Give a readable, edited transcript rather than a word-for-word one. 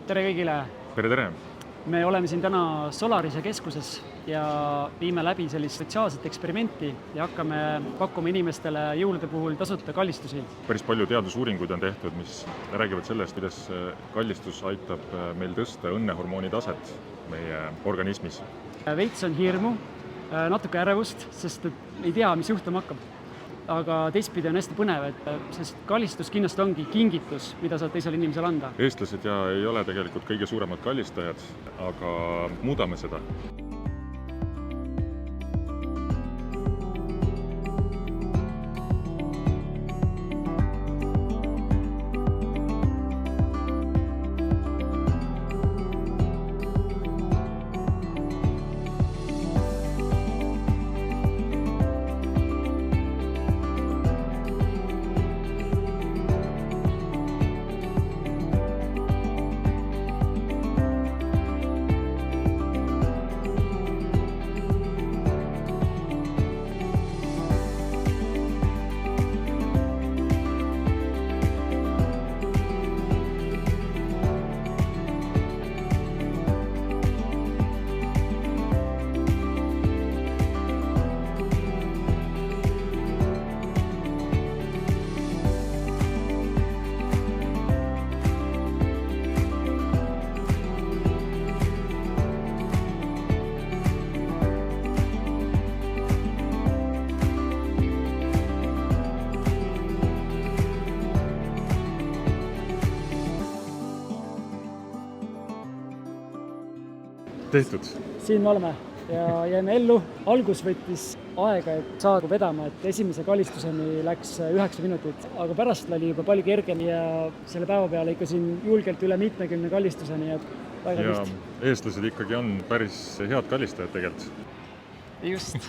Tere kõigile! Tere, tere! Me oleme siin täna Solarise keskuses ja viime läbi sellist sotsiaalset eksperimenti ja hakkame pakkuma inimestele jõulude puhul tasuta kallistusi. Päris palju teadusuuringuid on tehtud, mis räägivad sellest, kuidas kallistus aitab meil tõsta õnnehormooni taset meie organismis. Veits on hirmu, natuke ärevust, sest ei tea, mis juhtuma hakkab. Aga teistpidi on hästi põnev, sest kallistus kindlasti ongi kingitus, mida saad teisele inimesele anda. Eestlased ei ole tegelikult kõige suuremad kallistajad, aga muudame seda. Tehtud. Siin me oleme ja jäime ellu. Algus võttis aega, et saada vedama, et esimese kallistuseni läks 9 minutit, aga pärast oli juba palju kergem ja selle päeva peale ikka siin julgelt üle 70 kallistuseni. Väga ja eestlased ikkagi on päris head kallistajad tegelikult. Just.